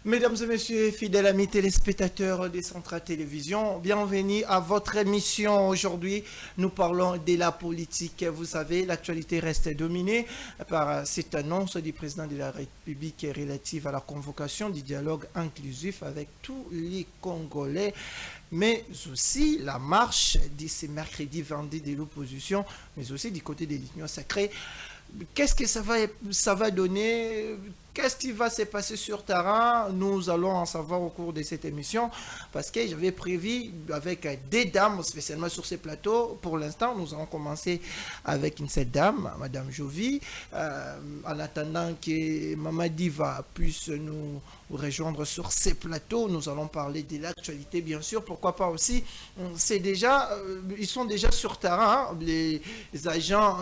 Mesdames et messieurs, fidèles amis téléspectateurs des Centrales Télévision, bienvenue à votre émission. Aujourd'hui, nous parlons de la politique. Vous savez, l'actualité reste dominée par cette annonce du président de la République relative à la convocation du dialogue inclusif avec tous les Congolais, mais aussi la marche de ce mercredi 22 de l'opposition, mais aussi du côté de l'Union sacrée. Qu'est-ce que ça va donner? Qu'est-ce qui va se passer sur terrain? Nous allons en savoir au cours de cette émission parce que j'avais prévu avec des dames spécialement sur ces plateaux. Pour l'instant, nous allons commencer avec une seule dame, Madame Jovi. En attendant que Mamadi puisse nous rejoindre sur ces plateaux, nous allons parler de l'actualité, bien sûr. Pourquoi pas aussi, ils sont déjà sur terrain, les agents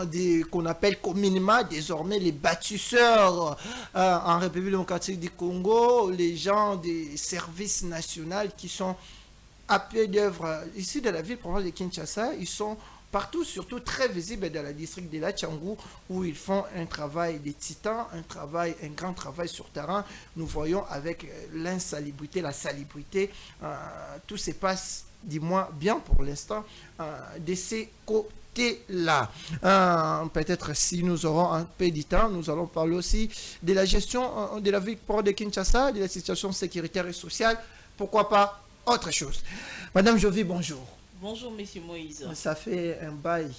qu'on appelle communément désormais les bâtisseurs en République démocratique du Congo, les gens des services nationaux qui sont à pied d'œuvre ici de la ville province de Kinshasa. Ils sont partout, surtout très visibles dans le district de la Tchangou, où ils font un travail de titan, un grand travail sur terrain. Nous voyons avec l'insalubrité, la salubrité, tout se passe, dis-moi bien pour l'instant, de ces côtés là. Peut-être si nous aurons un peu de temps, nous allons parler aussi de la gestion de la ville de Kinshasa, de la situation sécuritaire et sociale, pourquoi pas autre chose. Madame Jovi, bonjour. Bonjour, Monsieur Moïse. Ça fait un bail.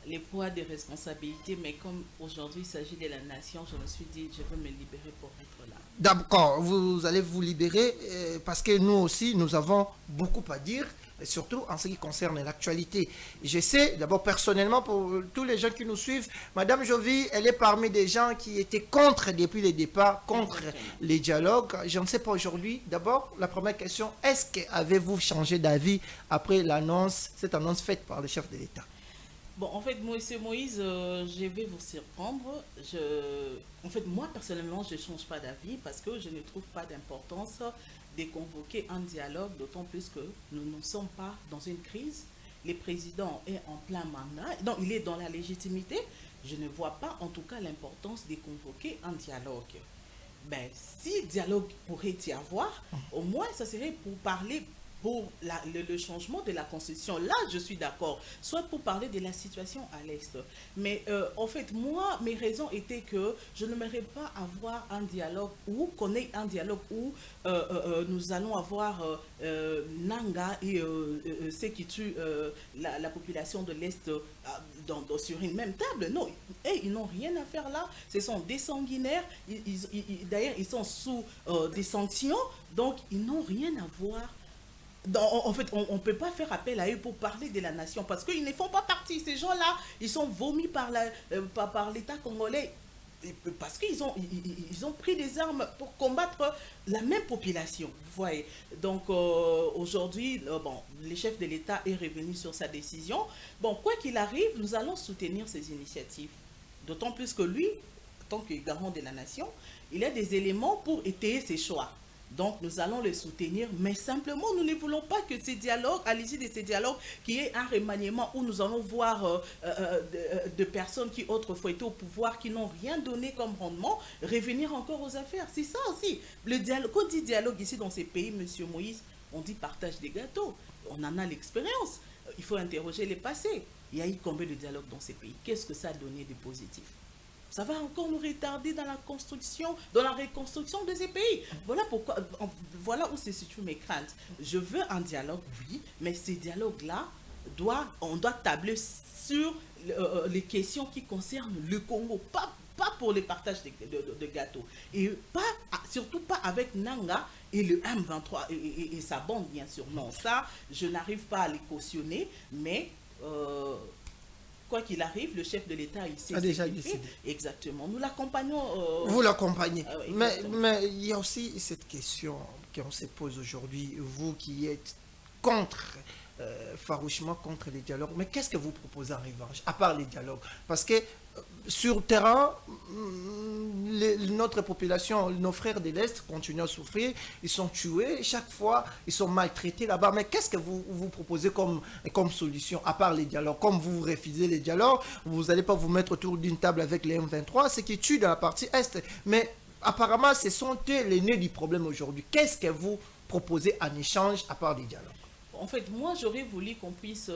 Les poids des responsabilités, mais comme aujourd'hui il s'agit de la nation, je me suis dit, je veux me libérer pour être là. D'accord, vous allez vous libérer parce que nous aussi, nous avons beaucoup à dire, surtout en ce qui concerne l'actualité. Je sais, d'abord personnellement, pour tous les gens qui nous suivent, Madame Jovi, elle est parmi des gens qui étaient contre depuis le départ, contre les dialogues. Je ne sais pas aujourd'hui. D'abord, la première question, est-ce que avez-vous changé d'avis après cette annonce faite par le chef de l'État? Bon, en fait, Monsieur Moïse, je vais vous surprendre. En fait, moi, personnellement, je ne change pas d'avis parce que je ne trouve pas d'importance de convoquer un dialogue, d'autant plus que nous ne sommes pas dans une crise. Le président est en plein mandat, donc il est dans la légitimité. Je ne vois pas, en tout cas, l'importance de convoquer un dialogue. Ben, si dialogue pourrait y avoir, au moins, ça serait pour parler pour le changement de la Constitution. Là, je suis d'accord. Soit pour parler de la situation à l'Est. Mais en fait, moi, mes raisons étaient que je n'aimerais pas avoir un dialogue où, qu'on ait un dialogue où nous allons avoir Nanga et ceux qui tuent la population de l'Est sur une même table. Non, ils n'ont rien à faire là. Ce sont des sanguinaires. D'ailleurs, ils sont sous des sanctions. Donc, ils n'ont rien à voir. En fait, on ne peut pas faire appel à eux pour parler de la nation parce qu'ils ne font pas partie. Ces gens-là, ils sont vomis par l'État congolais parce qu'ils ont pris des armes pour combattre la même population. Vous voyez. Donc, aujourd'hui, le chef de l'État est revenu sur sa décision. Bon, quoi qu'il arrive, nous allons soutenir ces initiatives. D'autant plus que lui, en tant que garant de la nation, il a des éléments pour étayer ses choix. Donc, nous allons le soutenir, mais simplement, nous ne voulons pas que ces dialogues, à l'issue de ces dialogues, qu'il y ait un remaniement où nous allons voir de personnes qui autrefois étaient au pouvoir, qui n'ont rien donné comme rendement, revenir encore aux affaires. C'est ça aussi. Le dialogue, quand on dit dialogue ici dans ces pays, Monsieur Moïse, on dit partage des gâteaux. On en a l'expérience. Il faut interroger les passés. Il y a eu combien de dialogues dans ces pays? Qu'est-ce que ça a donné de positif? Ça va encore nous retarder dans la construction, dans la reconstruction de ces pays. Voilà pourquoi, voilà où se situent mes craintes. Je veux un dialogue, oui, mais ces dialogues-là, on doit tabler sur les questions qui concernent le Congo, pas pour le partage de gâteaux. Et surtout pas avec Nanga et le M23 et sa bande, bien sûr. Non, ça, je n'arrive pas à les cautionner, mais... quoi qu'il arrive, le chef de l'État ici a déjà décidé. Exactement. Nous l'accompagnons. Vous l'accompagnez. Mais il y a aussi cette question qu'on se pose aujourd'hui, vous qui êtes farouchement contre les dialogues. Mais qu'est-ce que vous proposez en revanche, à part les dialogues? Parce que sur le terrain, notre population, nos frères de l'Est continuent à souffrir, ils sont tués, chaque fois ils sont maltraités là-bas. Mais qu'est-ce que vous proposez comme solution, à part les dialogues? Comme vous refusez les dialogues, vous n'allez pas vous mettre autour d'une table avec les M23, ce qui tue dans la partie Est. Mais apparemment, ce sont eux les nœuds du problème aujourd'hui. Qu'est-ce que vous proposez en échange à part des dialogues? En fait, moi, j'aurais voulu qu'on puisse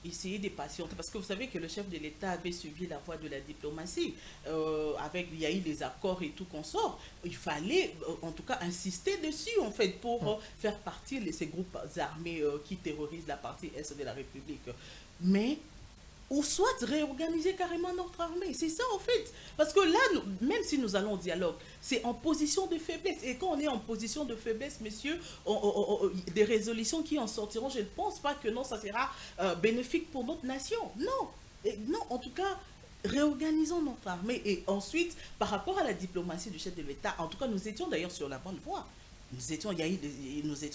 essayer de patienter, parce que vous savez que le chef de l'État avait suivi la voie de la diplomatie, il y a eu des accords et tout qu'on sort. Il fallait, en tout cas, insister dessus, en fait, pour faire partie de ces groupes armés qui terrorisent la partie Est de la République. Mais ou soit réorganiser carrément notre armée. C'est ça, en fait. Parce que là, même si nous allons au dialogue, c'est en position de faiblesse. Et quand on est en position de faiblesse, messieurs, des résolutions qui en sortiront, je ne pense pas que non, ça sera bénéfique pour notre nation. Non. Non, en tout cas, réorganisons notre armée. Et ensuite, par rapport à la diplomatie du chef de l'État, en tout cas, nous étions d'ailleurs sur la bonne voie. Nous étions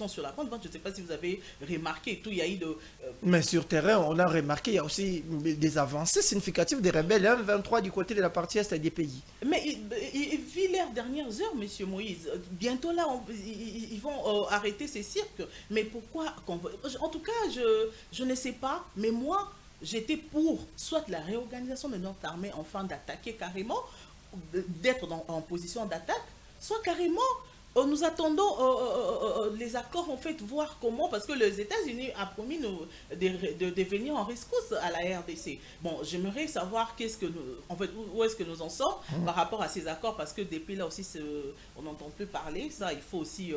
sur la bonne voie. Je ne sais pas si vous avez remarqué tout. Il y a eu de. Mais sur terrain, on a remarqué, il y a aussi des avancées significatives des rebelles, 23 du côté de la partie Est des pays. Mais vu les dernières heures, monsieur Moïse, bientôt là, ils vont arrêter ces cirques. Mais pourquoi? En tout cas, je ne sais pas, mais moi, j'étais pour soit la réorganisation de notre armée, enfin d'attaquer carrément, d'être en position d'attaque, soit carrément. Nous attendons les accords, en fait, voir comment, parce que les États-Unis ont promis de venir en rescousse à la RDC. Bon, j'aimerais savoir en fait, où est-ce que nous en sommes par rapport à ces accords, parce que depuis là aussi, on n'entend plus parler, ça, il faut aussi,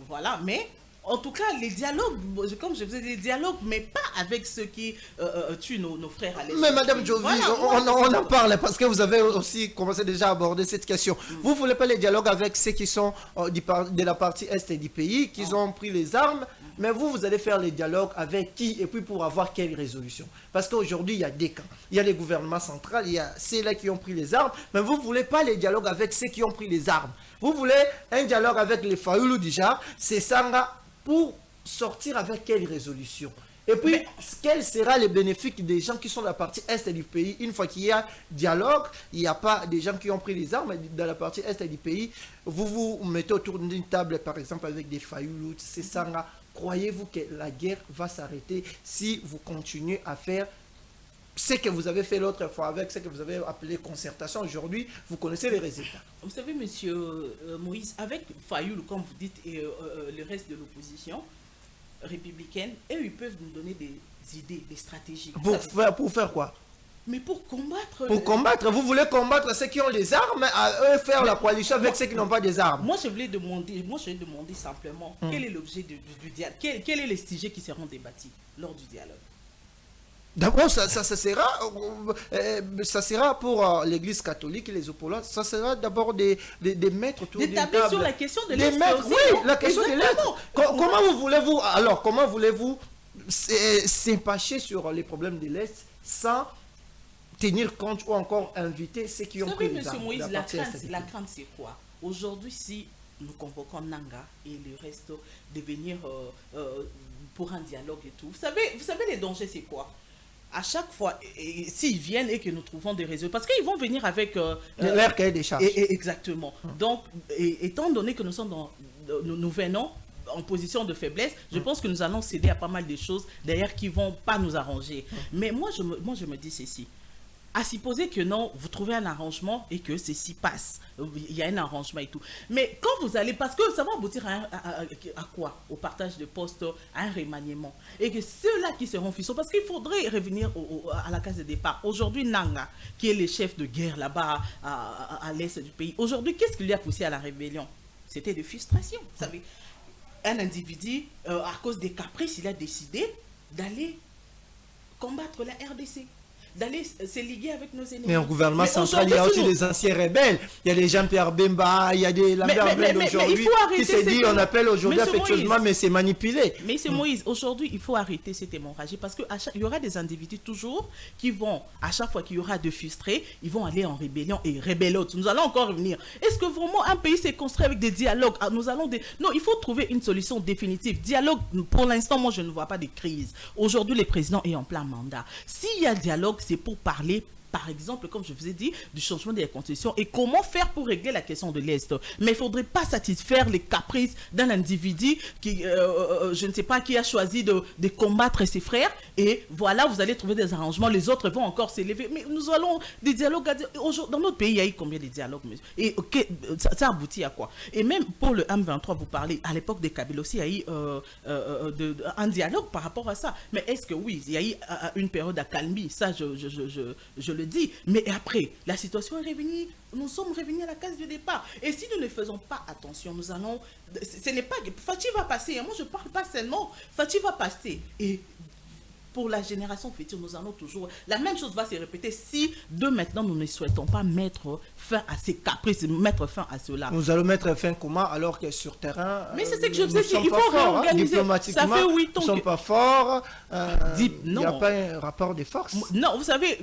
voilà, mais... En tout cas, les dialogues, comme je faisais des dialogues, mais pas avec ceux qui tuent nos frères à l'Est. Mais Madame Jovi, voilà, on en parle parce que vous avez aussi commencé déjà à aborder cette question. Vous ne voulez pas les dialogues avec ceux qui sont de la partie Est du pays, qui ont pris les armes, mais vous allez faire les dialogues avec qui et puis pour avoir quelle résolution? Parce qu'aujourd'hui, il y a des camps. Il y a les gouvernements centraux, il y a ceux-là qui ont pris les armes, mais vous ne voulez pas les dialogues avec ceux qui ont pris les armes. Vous voulez un dialogue avec les Fayoulou déjà, c'est ça. Pour sortir avec quelle résolution? Et puis, quel sera le bénéfice des gens qui sont de la partie Est du pays? Une fois qu'il y a dialogue, il n'y a pas des gens qui ont pris les armes dans la partie Est du pays. Vous vous mettez autour d'une table, par exemple, avec des Fayoulou, c'est ça. Croyez-vous que la guerre va s'arrêter si vous continuez à faire ce que vous avez fait l'autre fois avec ce que vous avez appelé concertation? Aujourd'hui, vous connaissez les résultats. Vous savez, monsieur Moïse, avec Fayoulou, comme vous dites, et le reste de l'opposition républicaine, eux, ils peuvent nous donner des idées, des stratégies. Pour faire quoi? Mais pour combattre... Pour combattre, vous voulez combattre ceux qui ont les armes, à eux faire la coalition avec ceux qui n'ont pas des armes. Moi, je voulais demander simplement, quel est l'objet du dialogue? Quel est les sujets qui seront débattus lors du dialogue? D'abord, ça sera pour l'Église catholique et les opposants. Ça sera d'abord des maîtres autour d'une table. D'établir sur la question de l'Est. Oui, la question de l'Est. Comment voulez-vous s'empêcher sur les problèmes de l'Est sans tenir compte ou encore inviter ceux qui ont pris les armes? Monsieur Moïse, la crainte, c'est quoi? Aujourd'hui, si nous convoquons Nanga et le reste de venir pour un dialogue et tout, vous savez les dangers, c'est quoi? À chaque fois, s'ils viennent et que nous trouvons des réseaux, parce qu'ils vont venir avec leur cahier des charges. Exactement. Donc, étant donné que nous venons en position de faiblesse, je pense que nous allons céder à pas mal de choses d'ailleurs qui vont pas nous arranger. Mais moi, je me dis ceci. À supposer que non, vous trouvez un arrangement et que ceci passe. Il y a un arrangement et tout. Mais quand vous allez, parce que ça va aboutir à quoi? Au partage de postes, à un remaniement. Et que ceux-là qui seront fixés, parce qu'il faudrait revenir à la case de départ. Aujourd'hui, Nanga, qui est le chef de guerre là-bas à l'est du pays, aujourd'hui, qu'est-ce qui lui a poussé à la rébellion? C'était de frustration. Vous savez, un individu, à cause des caprices, il a décidé d'aller combattre la RDC. D'aller se liguer avec nos ennemis. Mais au gouvernement central, il y a aussi des anciens rebelles. Il y a des Jean-Pierre Bemba, il y a des Lambert d'aujourd'hui qui se dit, on appelle aujourd'hui affectueusement, mais c'est manipulé. Mais c'est Moïse, aujourd'hui, il faut arrêter cette hémorragie parce qu'il y aura des individus toujours qui vont, à chaque fois qu'il y aura de frustrés, ils vont aller en rébellion et rebellote. Nous allons encore revenir. Est-ce que vraiment un pays s'est construit avec des dialogues? Non, il faut trouver une solution définitive. Dialogue, pour l'instant, moi, je ne vois pas de crise. Aujourd'hui, le président est en plein mandat. S'il y a dialogue, c'est pour parler par exemple, comme je vous ai dit, du changement des constitutions et comment faire pour régler la question de l'Est. Mais il ne faudrait pas satisfaire les caprices d'un individu qui, je ne sais pas, qui a choisi de combattre ses frères et voilà, vous allez trouver des arrangements, les autres vont encore s'élever. Mais nous allons des dialogues, dans notre pays, il y a eu combien de dialogues, monsieur? Et ça aboutit à quoi? Et même pour le M23, vous parlez, à l'époque des Kabyles aussi, il y a eu un dialogue par rapport à ça. Mais est-ce que oui, il y a eu une période d'accalmie, ça je le dis. Mais après, la situation est revenue, nous sommes revenus à la case du départ. Et si nous ne faisons pas attention, nous allons... Ce n'est pas... Fatih va passer, moi je ne parle pas seulement, Fatih va passer. Et pour la génération future, nous allons toujours... La même chose va se répéter si de maintenant nous ne souhaitons pas mettre fin à ces caprices, mettre fin à cela. Nous allons mettre fin comment alors que sur terrain... Mais c'est ce que je vous ai dit, il faut réorganiser. Diplomatiquement, ça fait 8 ans nous ne sommes pas forts, il n'y a non. pas un rapport de force. Non, vous savez,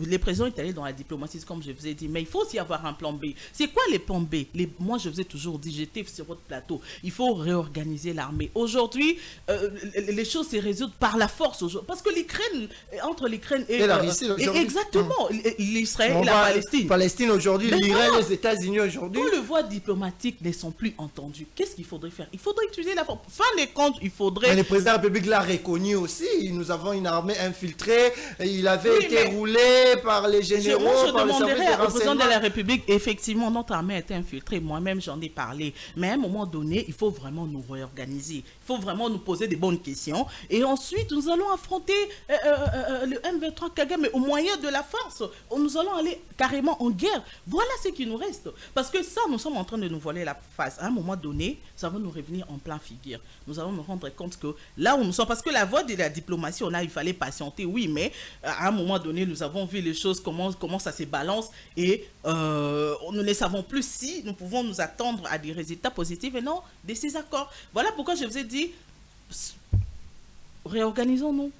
les présidents sont allés dans la diplomatie, comme je vous ai dit, mais il faut aussi avoir un plan B. C'est quoi les plans B? Moi, je vous ai toujours dit, j'étais sur votre plateau, il faut réorganiser l'armée. Aujourd'hui, les choses se résolvent par la force, parce que l'Ukraine, entre l'Ukraine et la Russie aujourd'hui. Exactement, l'Israël et la Palestine aujourd'hui, l'Iran, les États-Unis aujourd'hui. Quand les voies diplomatiques ne sont plus entendues, qu'est-ce qu'il faudrait faire? Il faudrait utiliser la force. Fin des comptes, il faudrait... Mais le président de la République l'a reconnu aussi. Nous avons une armée infiltrée. Il avait été roulé par les généraux, par le service de renseignement. Au président de la République, effectivement, notre armée a été infiltrée. Moi-même, j'en ai parlé. Mais à un moment donné, il faut vraiment nous réorganiser. Il faut vraiment nous poser des bonnes questions. Et ensuite, nous allons affronter le M23 Kagame, mais au moyen de la force. Nous allons aller carrément en guerre. Voilà ce qui nous reste. Parce que ça, nous sommes en train de nous voiler la face. À un moment donné, ça va nous revenir en plein figure. Nous allons nous rendre compte que là où nous sommes, parce que la voie de la diplomatie, il fallait patienter, oui, mais à un moment donné, nous avons vu les choses, comment ça se balance, et nous ne savons plus si nous pouvons nous attendre à des résultats positifs et non de ces accords. Voilà pourquoi je vous ai dit, réorganisons-nous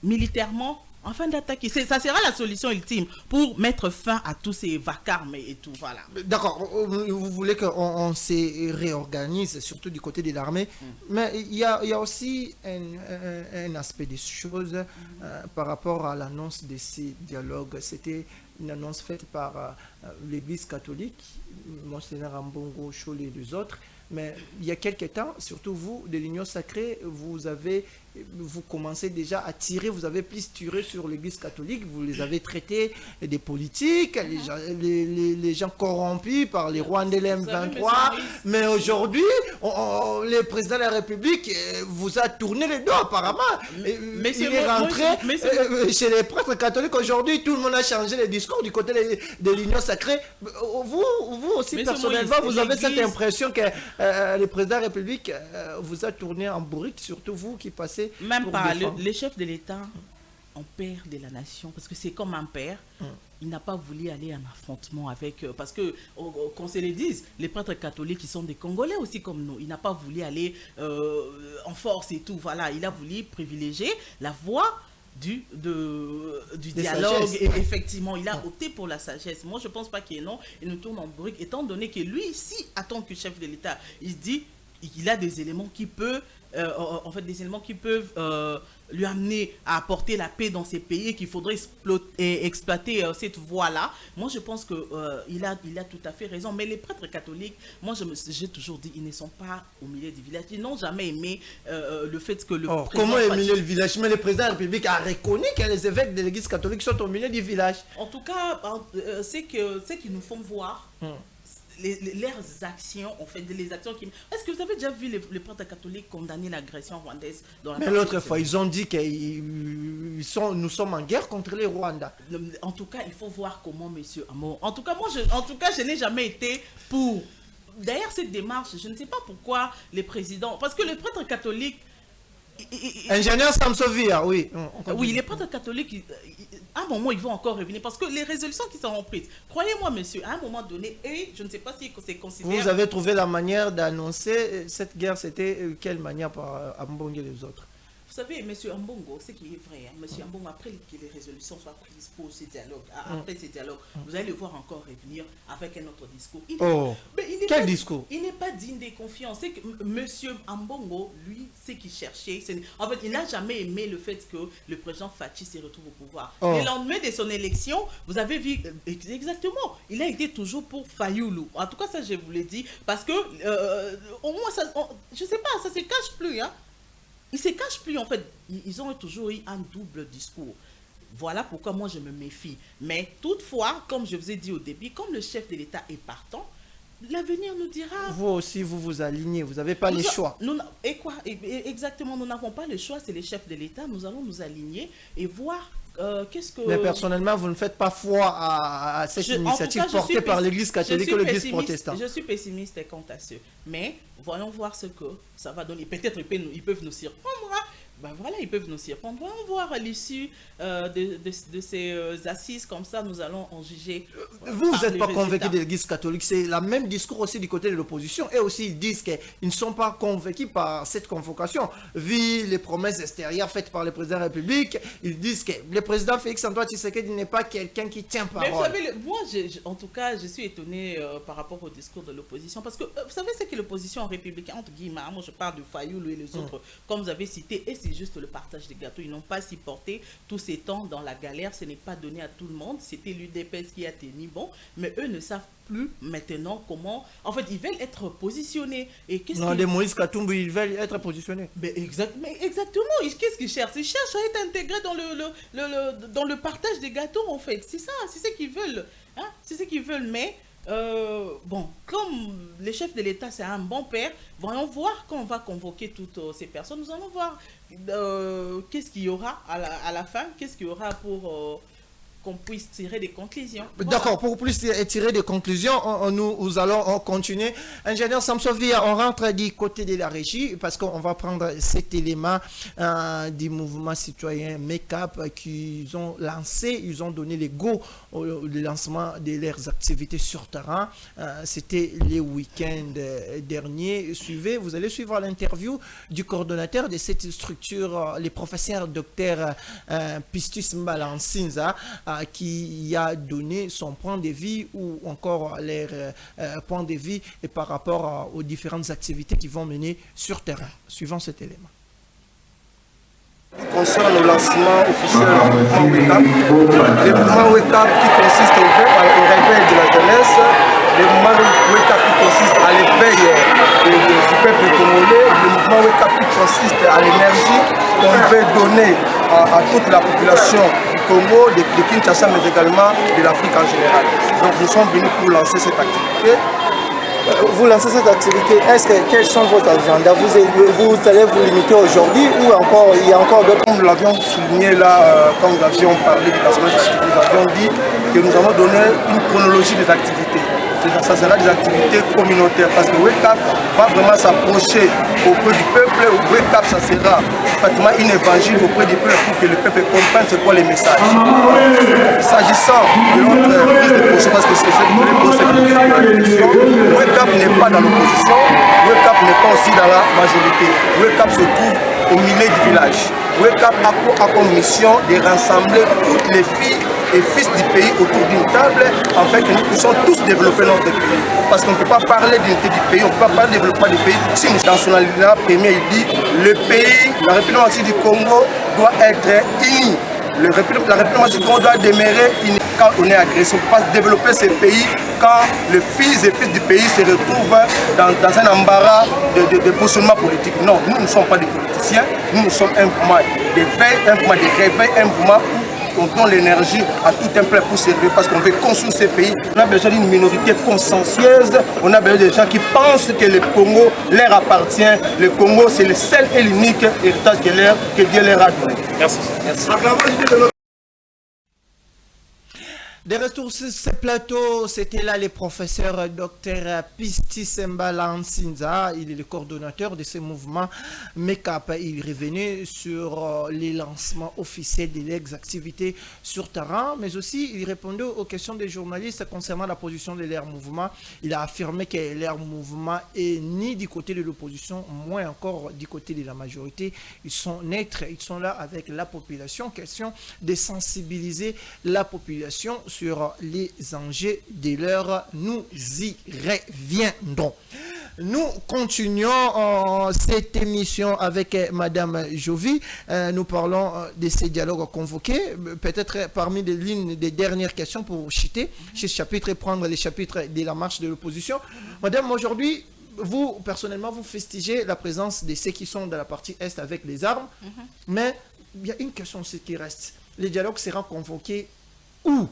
militairement, afin d'attaquer. Ça sera la solution ultime pour mettre fin à tous ces vacarmes et tout, voilà. D'accord, vous voulez qu'on se réorganise, surtout du côté de l'armée, mais il y a aussi un aspect des choses par rapport à l'annonce de ces dialogues. C'était une annonce faite par l'Église catholique, Monseigneur Ambongo, Chole et les autres. Mais il y a quelques temps, surtout vous, de l'Union sacrée, vous commencez déjà à tirer, vous avez plus tiré sur l'Église catholique, vous les avez traités des politiques, les gens corrompus par les rois de l'M23. Mais aujourd'hui, le président de la République vous a tourné les dos apparemment. Il est rentré chez les prêtres catholiques. Aujourd'hui, tout le monde a changé les discours du côté de l'Union sacrée. Vous aussi, personnellement, vous avez cette impression que le président de la République vous a tourné en bourrique, surtout vous qui passez. Même pas, les chefs de l'État ont père de la nation, parce que c'est comme un père. Il n'a pas voulu aller en affrontement avec... parce que, qu'on se le dise, les prêtres catholiques, ils sont des Congolais aussi comme nous. Il n'a pas voulu aller en force et tout. Voilà, il a voulu privilégier la voie du dialogue. Et effectivement, il a opté pour la sagesse. Moi, je ne pense pas qu'il y ait non. Il nous tourne en brique, étant donné que lui, si, en tant que chef de l'État, il dit il a des éléments qui peuvent... lui amener à apporter la paix dans ces pays, qu'il faudrait exploiter cette voie-là. Moi, je pense qu'il a tout à fait raison. Mais les prêtres catholiques, moi, j'ai toujours dit, ils ne sont pas au milieu du village. Ils n'ont jamais aimé le fait que le président... Comment au milieu du village? Mais le président de la République a reconnu que les évêques de l'Église catholique sont au milieu du village. En tout cas, c'est qu'ils nous font voir... leurs actions, en fait, les actions qui... Est-ce que vous avez déjà vu les prêtres catholiques condamner l'agression rwandaise dans la... Mais l'autre fois, ils ont dit que nous sommes en guerre contre les Rwandais. En tout cas, il faut voir comment, monsieur Amo... En tout cas, je n'ai jamais été pour... D'ailleurs, cette démarche, je ne sais pas pourquoi les présidents... Parce que les prêtres catholiques... Ingénieur Samsovia, oui. Oui, les prêtres catholiques, à un moment, ils vont encore revenir. Parce que les résolutions qui seront prises, croyez-moi, monsieur, à un moment donné, et je ne sais pas si c'est considéré... Vous avez trouvé la manière d'annoncer cette guerre, c'était quelle manière par Ambongue et les autres? Vous savez, M. Ambongo, ce qui est vrai, hein, M. Ambongo, après que les résolutions soient prises pour ces dialogues, après ces dialogues, vous allez le voir encore revenir avec un autre discours. Quel discours? Il n'est pas digne de confiance. C'est que M. Ambongo, lui, ce qu'il cherchait, en fait, il n'a jamais aimé le fait que le président Fachi se retrouve au pouvoir. Le lendemain de son élection, vous avez vu exactement, il a été toujours pour Fayoulou. En tout cas, ça, je vous l'ai dit, parce que, au moins, je ne sais pas, ça ne se cache plus, hein. Ils ne se cachent plus, en fait. Ils ont toujours eu un double discours. Voilà pourquoi moi, je me méfie. Mais toutefois, comme je vous ai dit au début, comme le chef de l'État est partant, l'avenir nous dira... Vous aussi, vous vous alignez. Vous n'avez pas les choix. Et quoi? Exactement, nous n'avons pas le choix. C'est les chefs de l'État. Nous allons nous aligner et voir... qu'est-ce que... Mais personnellement, vous ne faites pas foi à cette initiative portée par l'Église catholique et l'Église protestante. Je suis pessimiste quant à ce. Mais voyons voir ce que ça va donner. Peut-être ils peuvent nous surprendre. Hein. Ben voilà, ils peuvent nous surprendre. Voyons voir à l'issue de ces assises. Comme ça, nous allons en juger. Vous n'êtes pas convaincu de l'Église catholique. C'est le même discours aussi du côté de l'opposition. Et aussi, ils disent qu'ils ne sont pas convaincus par cette convocation. Vu les promesses extérieures faites par le président de la République, ils disent que le président Félix-Antoine Tshisekedi n'est pas quelqu'un qui tient parole. Mais vous savez, moi, en tout cas, je suis étonné par rapport au discours de l'opposition. Parce que, vous savez, c'est que l'opposition républicaine, entre guillemets, moi je parle de Fayoulou et les autres, comme vous avez cité, et c'est juste le partage des gâteaux. Ils n'ont pas supporté tous ces temps dans la galère. Ce n'est pas donné à tout le monde. C'était l'UDPS qui a tenu bon. Mais eux ne savent plus maintenant comment... En fait, ils veulent être positionnés. Et qu'est-ce non, les Moïse Katumbi, ils veulent être positionnés. Mais exactement. Qu'est-ce qu'ils cherchent? Ils cherchent à être intégrés dans le partage des gâteaux, en fait. C'est ça, c'est ce qu'ils veulent. Hein? C'est ce qu'ils veulent, mais... bon, comme le chef de l'État, c'est un bon père, voyons voir quand on va convoquer toutes ces personnes. Nous allons voir qu'est-ce qu'il y aura à la fin, qu'est-ce qu'il y aura pour... qu'on puisse tirer des conclusions. Voilà. D'accord, pour plus tirer des conclusions, nous allons continuer. Ingénieur Samsovia, on rentre du côté de la régie parce qu'on va prendre cet élément du mouvement citoyen Make-up qu'ils ont lancé. Ils ont donné les go au lancement de leurs activités sur terrain. C'était les week-ends derniers. Vous allez suivre l'interview du coordonnateur de cette structure, le professeur docteur Pistus Mbalansinza, qui a donné son point de vue ou encore leur point de vue et par rapport aux différentes activités qui vont mener sur terrain. Suivant cet élément. Concernant le lancement officiel du mouvement Wake Up, qui consiste au réveil de la jeunesse, le mouvement Wake Up qui consiste à l'éveil du peuple congolais, le mouvement Wake Up qui consiste à l'énergie qu'on veut donner à toute la population du Congo, de Kinshasa, mais également de l'Afrique en général. Donc nous sommes venus pour lancer cette activité. Vous lancez cette activité, quels sont vos agendas? Vous allez vous limiter aujourd'hui ou encore il y a encore d'autres? Comme nous l'avions souligné là, quand nous avions parlé du lancement, nous avions dit que nous allons donner une chronologie des activités. Ça sera des activités communautaires parce que Wake Up va vraiment s'approcher auprès du peuple. Wake Up, ça sera pratiquement une évangile auprès du peuple pour que le peuple comprenne c'est quoi les messages. S'agissant de notre prise de position, parce que c'est cette position, Wake Up n'est pas dans l'opposition, Wake Up n'est pas aussi dans la majorité. Wake Up se trouve au milieu du village. Wake Up a comme mission de rassembler toutes les filles et fils du pays autour d'une table, afin que nous puissions tous développer notre pays. Parce qu'on ne peut pas parler d'unité du pays, on ne peut pas parler de développement du pays si dans son alinéa premier il dit le pays, la République du Congo doit être unie. La République du Congo doit demeurer unie. Quand on est agressé, on ne peut pas développer ce pays quand les fils et fils du pays se retrouvent dans un embarras de positionnement politique. Non, nous ne sommes pas des politiciens, nous sommes un mouvement d'éveil, un mouvement de réveil, un mouvement où on donne l'énergie à tout un peuple pour servir parce qu'on veut construire ce pays. On a besoin d'une minorité consciencieuse, on a besoin de gens qui pensent que le Congo leur appartient. Le Congo, c'est le seul et l'unique héritage que Dieu leur a donné. Merci. De retour sur ce plateau, c'était là le professeur Dr Pisti Sembala Nsinza. Il est le coordonnateur de ce mouvement MECAP. Il revenait sur les lancements officiels de l'ex-activité sur terrain, mais aussi il répondait aux questions des journalistes concernant la position de leur mouvement. Il a affirmé que leur mouvement est ni du côté de l'opposition, moins encore du côté de la majorité. Ils sont neutres, ils sont là avec la population. Question de sensibiliser la population sur les enjeux de l'heure. Nous y reviendrons. Nous continuons cette émission avec Madame Jovi. Nous parlons de ces dialogues convoqués. Peut-être parmi l'une des dernières questions pour chiter ce chapitre et prendre les chapitres de la marche de l'opposition. Madame, aujourd'hui, vous, personnellement, vous festigez la présence de ceux qui sont dans la partie Est avec les armes. Mais il y a une question aussi qui reste. Les dialogues seront convoqués où?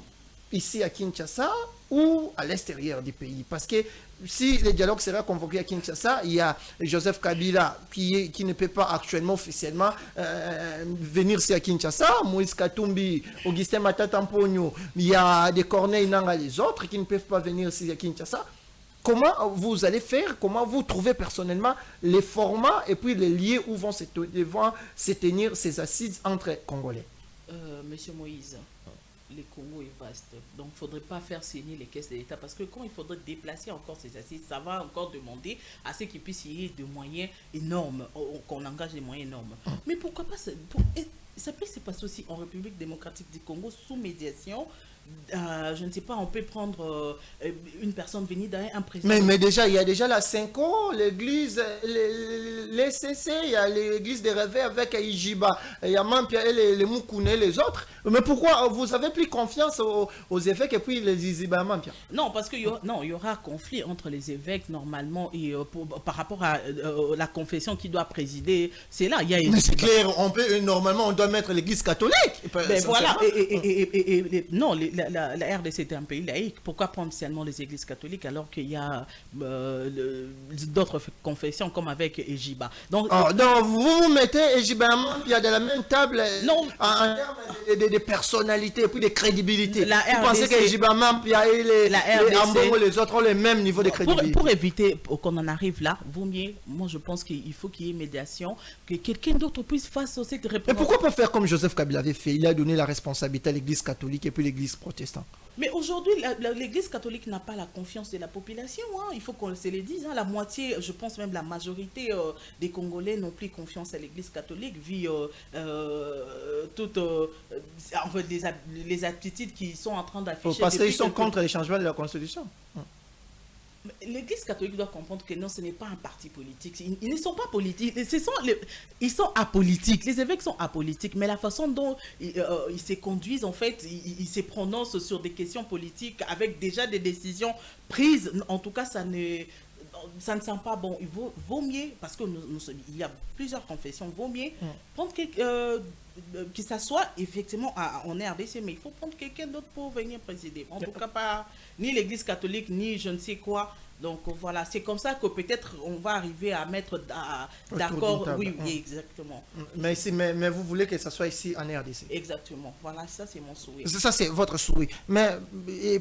Ici à Kinshasa ou à l'extérieur du pays? Parce que si le dialogue sera convoqué à Kinshasa, il y a Joseph Kabila qui ne peut pas actuellement officiellement venir ici à Kinshasa, Moïse Katumbi, Augustin Matata Mponyo, il y a des Corneille Nanga, les autres qui ne peuvent pas venir ici à Kinshasa. Comment vous allez faire? Comment vous trouvez personnellement les formats et puis les lieux où vont se tenir ces assises entre Congolais? Monsieur Moïse, le Congo est vaste. Donc, il ne faudrait pas faire signer les caisses de l'État parce que quand il faudrait déplacer encore ces assises, ça va encore demander à ce qu'il puisse y avoir des moyens énormes, qu'on engage des moyens énormes. Mais pourquoi pas ça peut se passer aussi en République démocratique du Congo sous médiation. Je ne sais pas, on peut prendre une personne venue derrière un président. Mais déjà, il y a déjà la 5O, l'église, les CC, il y a l'église des rêves avec Ijiba, il y a Mampia et les Moukoune, les autres. Mais pourquoi vous avez plus confiance aux évêques et puis les Ijiba Mampia? Non, parce qu'il y aura conflit entre les évêques normalement et par rapport à la confession qui doit présider. C'est là, il y a... Mais c'est clair, normalement on doit mettre l'église catholique. Ben voilà, non, la RDC est un pays laïque. Pourquoi prendre seulement les églises catholiques alors qu'il y a d'autres confessions comme avec Ejiba? Donc vous mettez Ejiba il y a de la même table non, en termes de personnalité et puis de crédibilité. Vous pensez que Ejiba les autres ont le même niveau de crédibilité? Pour éviter qu'on en arrive là, vaut mieux, moi je pense qu'il faut qu'il y ait médiation, que quelqu'un d'autre puisse faire cette représentation. Mais pourquoi pas faire comme Joseph Kabila avait fait? Il a donné la responsabilité à l'église catholique et puis l'église protestante. Mais aujourd'hui, l'église catholique n'a pas la confiance de la population. Hein. Il faut qu'on se le dise. Hein. La moitié, je pense même la majorité des Congolais n'ont plus confiance à l'église catholique, vu toutes en fait, les attitudes qui sont en train d'afficher. Parce qu'ils sont contre les changements de la Constitution. L'église catholique doit comprendre que non, ce n'est pas un parti politique. Ils ne sont pas politiques. Ils sont apolitiques. Les évêques sont apolitiques. Mais la façon dont ils se conduisent, en fait, ils se prononcent sur des questions politiques avec déjà des décisions prises. En tout cas, ça ne sent pas bon. Il vaut mieux, parce qu'il y a plusieurs confessions, vaut mieux prendre que ça soit effectivement en RDC, mais il faut prendre quelqu'un d'autre pour venir présider. En tout cas, pas ni l'église catholique, ni je ne sais quoi. Donc voilà, c'est comme ça que peut-être on va arriver à mettre d'accord. Oui, exactement. Mais vous voulez que ça soit ici en RDC? Exactement. Voilà, ça c'est mon souhait. Ça c'est votre souhait. Mais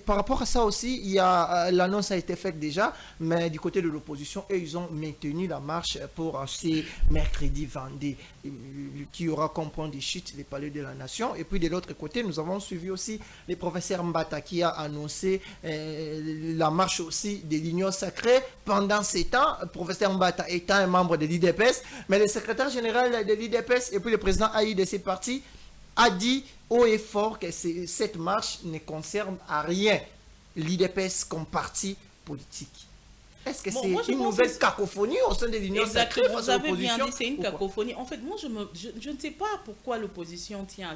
par rapport à ça aussi, il y a l'annonce a été faite déjà, mais du côté de l'opposition, ils ont maintenu la marche pour ce mercredi 22, qui aura comme point de chute les palais de la nation. Et puis de l'autre côté, nous avons suivi aussi le professeur Mbata qui a annoncé la marche aussi de l'Union sacrée pendant ces temps. Le professeur Mbata étant un membre de l'IDPS, mais le secrétaire général de l'IDPS et puis le président AI de ces partis a dit haut et fort que cette marche ne concerne à rien l'IDPS comme parti politique. Est-ce que c'est une nouvelle cacophonie au sein de l'Union sacrée face vous à avez bien l'opposition? dit, c'est une cacophonie. En fait, moi, je ne sais pas pourquoi l'opposition tient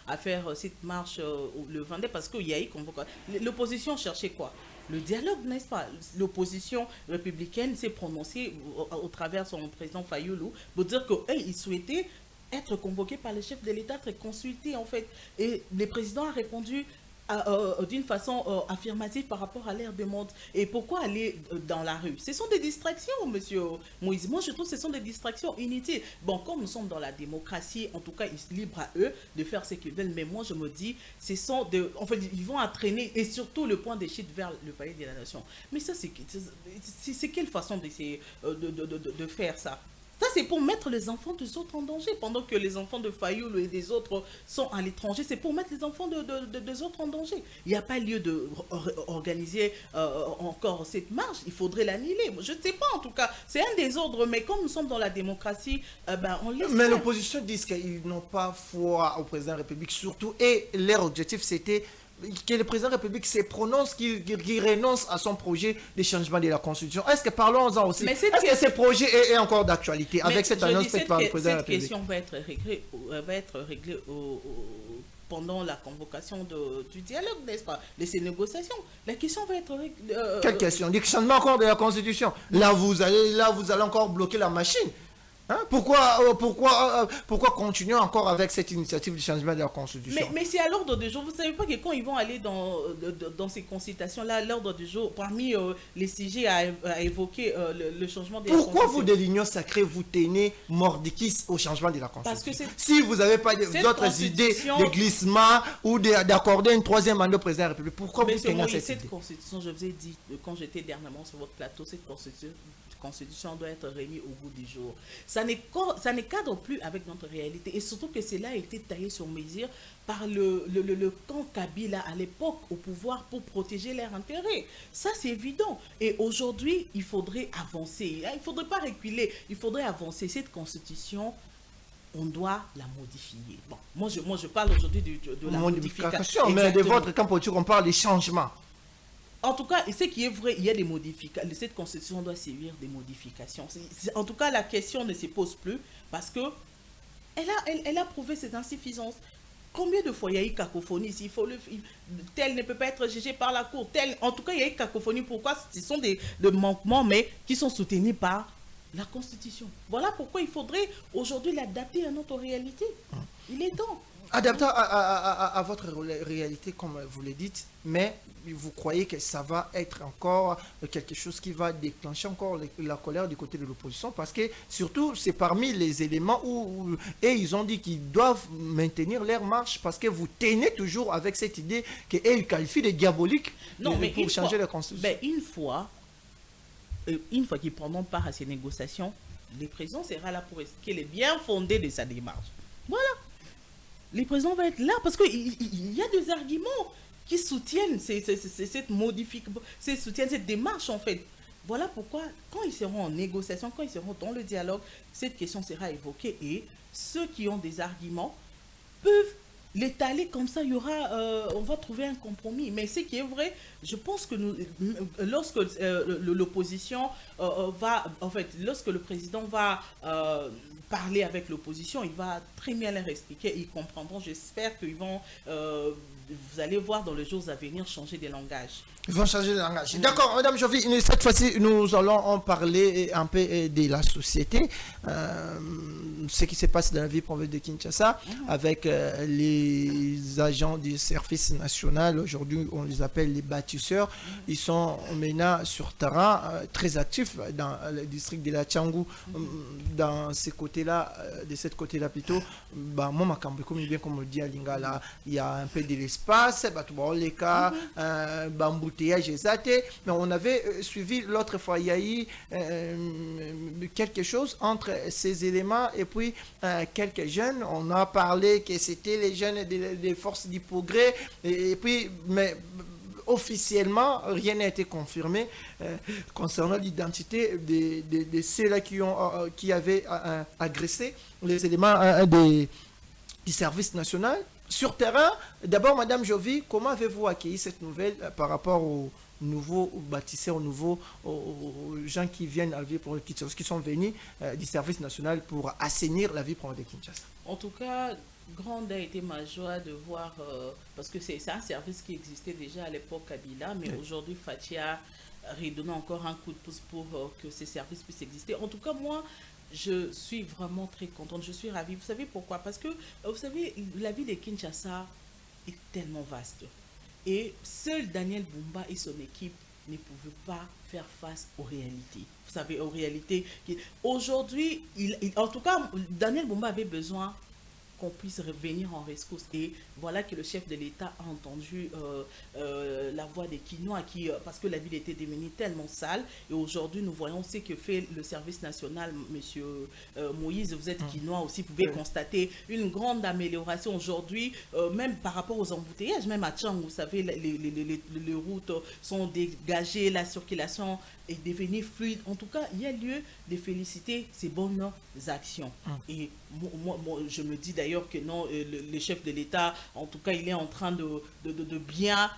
à faire cette marche le 22, parce qu'il y a eu convocation. L'opposition cherchait quoi? Le dialogue, n'est-ce pas? L'opposition républicaine s'est prononcée au travers de son président Fayoulou pour dire qu'il souhaitait être convoqué par le chef de l'État, être consulté en fait. Et le président a répondu d'une façon affirmative par rapport à l'ère de monde. Et pourquoi aller dans la rue? Ce sont des distractions, monsieur Moïse. Moi, je trouve que ce sont des distractions inutiles. Bon, comme nous sommes dans la démocratie, en tout cas, ils sont libres à eux de faire ce qu'ils veulent. Mais moi, je me dis, en fait, ils vont entraîner, et surtout le point des chutes vers le palais de la nation. Mais ça, c'est quelle façon d'essayer de faire ça? Ça, c'est pour mettre les enfants des autres en danger. Pendant que les enfants de Fayoul et des autres sont à l'étranger, c'est pour mettre les enfants des autres en danger. Il n'y a pas lieu d'organiser encore cette marche. Il faudrait l'annuler. Je ne sais pas, en tout cas. C'est un désordre, mais comme nous sommes dans la démocratie, on laisse Mais faire. l'opposition dit qu'ils n'ont pas foi au président de la République, surtout. Et leur objectif, c'était que le président de la République se prononce, qu'il renonce à son projet de changement de la Constitution. Est-ce que, parlons-en aussi, est-ce que ce projet est encore d'actualité avec cette annonce faite par le président de la République? Cette question va être réglée pendant la convocation du dialogue, n'est-ce pas, de ces négociations. La question va être réglée. Quelle question? Du changement encore de la Constitution. Là, vous allez encore bloquer la machine. Hein? Pourquoi continuer encore avec cette initiative du changement de la Constitution? Mais c'est à l'ordre du jour. Vous ne savez pas que quand ils vont aller dans ces consultations-là, l'ordre du jour, parmi les sujets à évoquer le changement de la Constitution. Pourquoi vous, de l'Union sacrée, vous tenez mordicus au changement de la Constitution? Si vous n'avez pas d'autres idées de glissement ou d'accorder une troisième mandat au président de la République, pourquoi vous tenez à cette idée? Cette Constitution, je vous ai dit, quand j'étais dernièrement sur votre plateau, cette Constitution doit être remise au bout du jour. Ça ne cadre plus avec notre réalité. Et surtout que cela a été taillé sur mesure par le camp Kabila à l'époque au pouvoir pour protéger leurs intérêts. Ça, c'est évident. Et aujourd'hui, il faudrait avancer. Il ne faudrait pas reculer. Il faudrait avancer. Cette Constitution, on doit la modifier. Bon, moi, je parle aujourd'hui de la modification. Mais de votre camp politique, on parle des changements. En tout cas, ce qui est vrai, il y a des modifications. Cette constitution doit servir des modifications. En tout cas, la question ne se pose plus parce que elle a prouvé ses insuffisances. Combien de fois il y a eu cacophonie ici? Tel ne peut pas être jugé par la cour. En tout cas, il y a eu cacophonie. Pourquoi? Ce sont des manquements, mais qui sont soutenus par la Constitution. Voilà pourquoi il faudrait aujourd'hui l'adapter à notre réalité. Il est temps. Adapté à votre réalité, comme vous le dites, mais vous croyez que ça va être encore quelque chose qui va déclencher encore la colère du côté de l'opposition, parce que surtout c'est parmi les éléments où ils ont dit qu'ils doivent maintenir leur marche parce que vous tenez toujours avec cette idée qu'ils qualifient de diabolique pour changer la Constitution. Une fois qu'ils prendront part à ces négociations, le président sera là pour expliquer les bien fondés de sa démarche. Voilà. Le président va être là parce qu'il y a des arguments qui soutiennent cette modification, soutiennent cette démarche en fait. Voilà pourquoi, quand ils seront en négociation, quand ils seront dans le dialogue, cette question sera évoquée et ceux qui ont des arguments peuvent l'étaler comme ça, on va trouver un compromis. Mais ce qui est vrai, je pense que lorsque l'opposition lorsque le président va parler avec l'opposition, il va très bien leur expliquer, ils comprendront. J'espère qu'ils vont, vous allez voir dans les jours à venir, changer de langage. Ils vont changer de langage. D'accord, Madame Jovi, cette fois-ci, nous allons en parler un peu de la société, ce qui se passe dans la vie province de Kinshasa, avec les agents du service national. Aujourd'hui, on les appelle les bâtisseurs. Ils sont maintenant sur terrain, très actifs dans le district de la Tchangou, dans ces côtés-là, de cette côté-là plutôt. Moi, bien comme on dit à Lingala, il y a un peu de l'espace, les cas, mais on avait suivi l'autre fois, il y a eu quelque chose entre ces éléments et puis quelques jeunes. On a parlé que c'était les jeunes des forces du progrès et puis, mais officiellement, rien n'a été confirmé concernant l'identité de ceux-là qui avaient agressé les éléments du service national. Sur terrain, d'abord, Madame Jovi, comment avez-vous accueilli cette nouvelle par rapport aux nouveaux bâtisseurs, aux gens qui viennent à la vie pour Kinshasa, qui sont venus du service national pour assainir la vie pour de Kinshasa? En tout cas, grande a été ma joie de voir, parce que c'est un service qui existait déjà à l'époque Kabila, mais aujourd'hui, Fathi a redonné encore un coup de pouce pour que ces services puissent exister. En tout cas, moi, je suis vraiment très contente, je suis ravie. Vous savez pourquoi? Parce que, vous savez, la ville de Kinshasa est tellement vaste. Et seul Daniel Bumba et son équipe ne pouvaient pas faire face aux réalités. Vous savez, aux réalités. Aujourd'hui, en tout cas, Daniel Bumba avait besoin qu'on puisse revenir en rescousse. Et voilà que le chef de l'État a entendu la voix des Quinois, parce que la ville était devenue tellement sale. Et aujourd'hui, nous voyons ce que fait le service national, monsieur Moïse. Vous êtes Quinois aussi, vous pouvez constater une grande amélioration aujourd'hui, même par rapport aux embouteillages, même à Tchang, vous savez, les routes sont dégagées, la circulation est devenue fluide. En tout cas, il y a lieu de féliciter ces bonnes actions. Et moi, je me dis d'ailleurs que non, le chef de l'État, en tout cas, il est en train de bien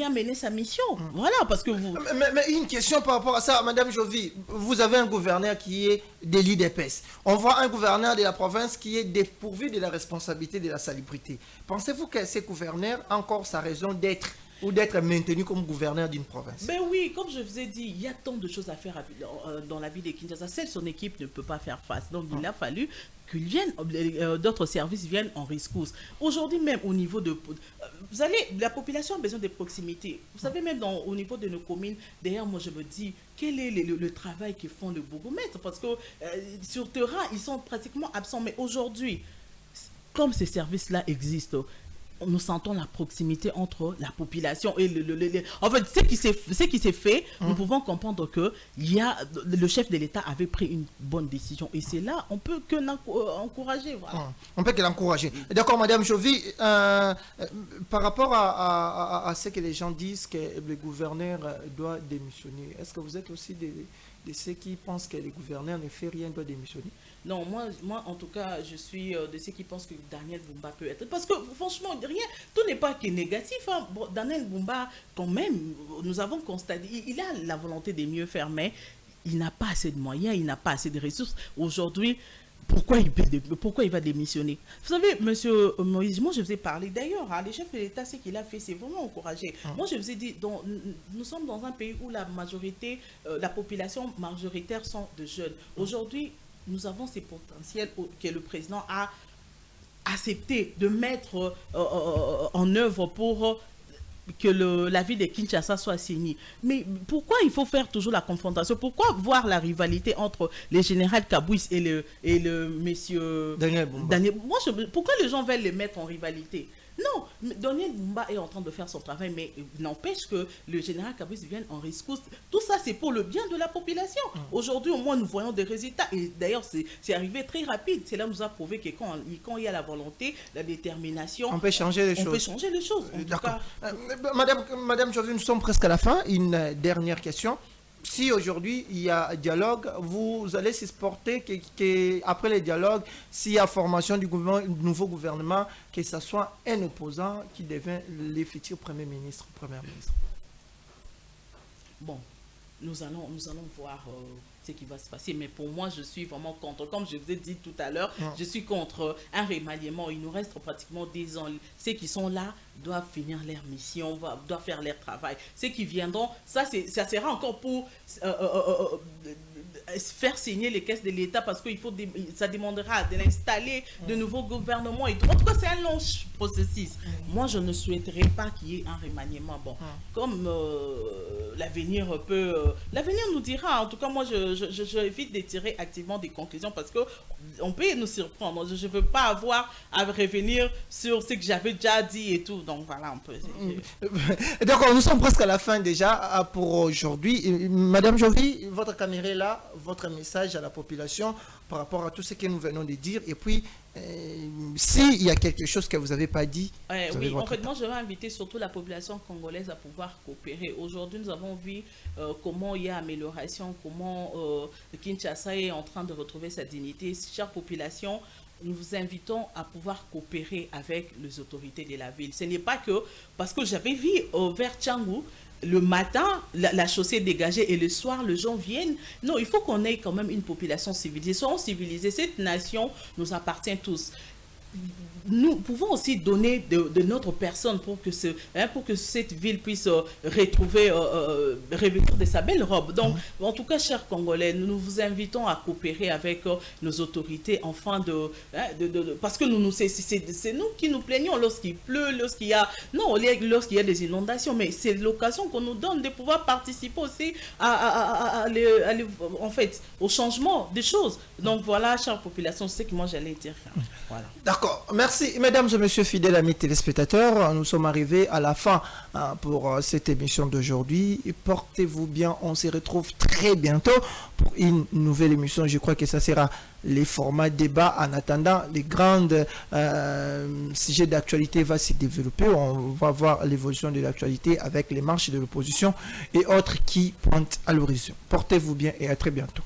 mener sa mission. Voilà, parce que vous... Mais une question par rapport à ça, Madame Jovi. Vous avez un gouverneur qui est délit d'épaisse. On voit un gouverneur de la province qui est dépourvu de la responsabilité de la salubrité. Pensez-vous que ce gouverneur a encore sa raison d'être ou d'être maintenu comme gouverneur d'une province? Ben oui, comme je vous ai dit, il y a tant de choses à faire dans la vie de Kinshasa. Seule son équipe ne peut pas faire face. Donc il a fallu qu'ils viennent, d'autres services viennent en rescousse. Aujourd'hui même au niveau de... Vous savez, la population a besoin de proximité. Vous savez, même au niveau de nos communes, d'ailleurs, moi je me dis, quel est le travail que font le bourgmestre? Parce que sur terrain, ils sont pratiquement absents. Mais aujourd'hui, comme ces services-là existent, nous sentons la proximité entre la population et en fait, ce qui s'est fait, nous pouvons comprendre que le chef de l'État avait pris une bonne décision. Et c'est là, on peut que l'encourager. Voilà. On peut que l'encourager. D'accord, Madame Jovi, par rapport à ce que les gens disent que le gouverneur doit démissionner, est-ce que vous êtes aussi de ceux qui pensent que le gouverneur ne fait rien, doit démissionner? Non, moi en tout cas, je suis de ceux qui pensent que Daniel Bumba peut être... Parce que franchement, tout n'est pas que négatif. Hein. Bon, Daniel Bumba, quand même, nous avons constaté, il a la volonté de mieux faire, mais il n'a pas assez de moyens, il n'a pas assez de ressources. Aujourd'hui, pourquoi il va démissionner? Vous savez, monsieur Moïse, moi je vous ai parlé d'ailleurs, hein, le chef de l'État, ce qu'il a fait, c'est vraiment encouragé. Moi je vous ai dit, nous sommes dans un pays où la majorité, la population majoritaire sont de jeunes. Aujourd'hui, nous avons ces potentiels que le président a accepté de mettre en œuvre pour que la ville de Kinshasa soit signée. Mais pourquoi il faut faire toujours la confrontation? Pourquoi voir la rivalité entre le général Kabouis et le monsieur Daniel Bumba? Pourquoi les gens veulent les mettre en rivalité? Non, Daniel Bumba est en train de faire son travail, mais n'empêche que le général Kabouis vienne en rescousse. Tout ça, c'est pour le bien de la population. Aujourd'hui, au moins, nous voyons des résultats. Et d'ailleurs, c'est arrivé très rapide. Cela nous a prouvé que quand il y a la volonté, la détermination, on peut changer les choses. On peut changer les choses. D'accord. Madame Jovi, nous sommes presque à la fin. Une dernière question. Si aujourd'hui il y a dialogue, vous allez s'exporter qu'après le dialogue, s'il y a formation du nouveau gouvernement, que ce soit un opposant qui devient le futur Premier ministre, Première ministre. Bon, nous allons voir ce qui va se passer. Mais pour moi, je suis vraiment contre. Comme je vous ai dit tout à l'heure, je suis contre un remaniement. Il nous reste pratiquement 10 ans. Ceux qui sont là doivent finir leur mission, doivent faire leur travail. Ceux qui viendront, ça sera encore pour faire signer les caisses de l'État parce que ça demandera de l'installer de nouveaux gouvernements. Et en tout cas, c'est un long processus. Moi, je ne souhaiterais pas qu'il y ait un remaniement. Bon, comme l'avenir nous dira. En tout cas, moi, j'évite de tirer activement des conclusions parce que on peut nous surprendre. Je ne veux pas avoir à revenir sur ce que j'avais déjà dit et tout. Donc voilà, un peu. D'accord, nous sommes presque à la fin déjà pour aujourd'hui. Madame Jovi, votre caméra est là, votre message à la population par rapport à tout ce que nous venons de dire. Et puis, s'il y a quelque chose que vous n'avez pas dit... oui, en fait, moi, je vais inviter surtout la population congolaise à pouvoir coopérer. Aujourd'hui, nous avons vu comment il y a amélioration, comment Kinshasa est en train de retrouver sa dignité. Chère population, nous vous invitons à pouvoir coopérer avec les autorités de la ville. Ce n'est pas que... Parce que j'avais vu vers Tchangou, le matin, la chaussée est dégagée et le soir, les gens viennent. Non, il faut qu'on ait quand même une population civilisée. Soyons civilisés. Cette nation nous appartient tous. nous pouvons aussi donner de notre personne pour que, pour que cette ville puisse retrouver, revêtir de sa belle robe. Donc, en tout cas, chers Congolais, nous vous invitons à coopérer avec nos autorités afin parce que c'est nous qui nous plaignons lorsqu'il pleut, lorsqu'il y a des inondations, mais c'est l'occasion qu'on nous donne de pouvoir participer aussi en fait, au changement des choses. Donc voilà, chère population, c'est ce que moi j'allais dire. Voilà. D'accord, merci mesdames et messieurs fidèles amis téléspectateurs, nous sommes arrivés à la fin pour cette émission d'aujourd'hui. Portez-vous bien, on se retrouve très bientôt pour une nouvelle émission. Je crois que ça sera les formats débat. En attendant, les grands sujets d'actualité vont se développer. On va voir l'évolution de l'actualité avec les marches de l'opposition et autres qui pointent à l'horizon. Portez-vous bien et à très bientôt.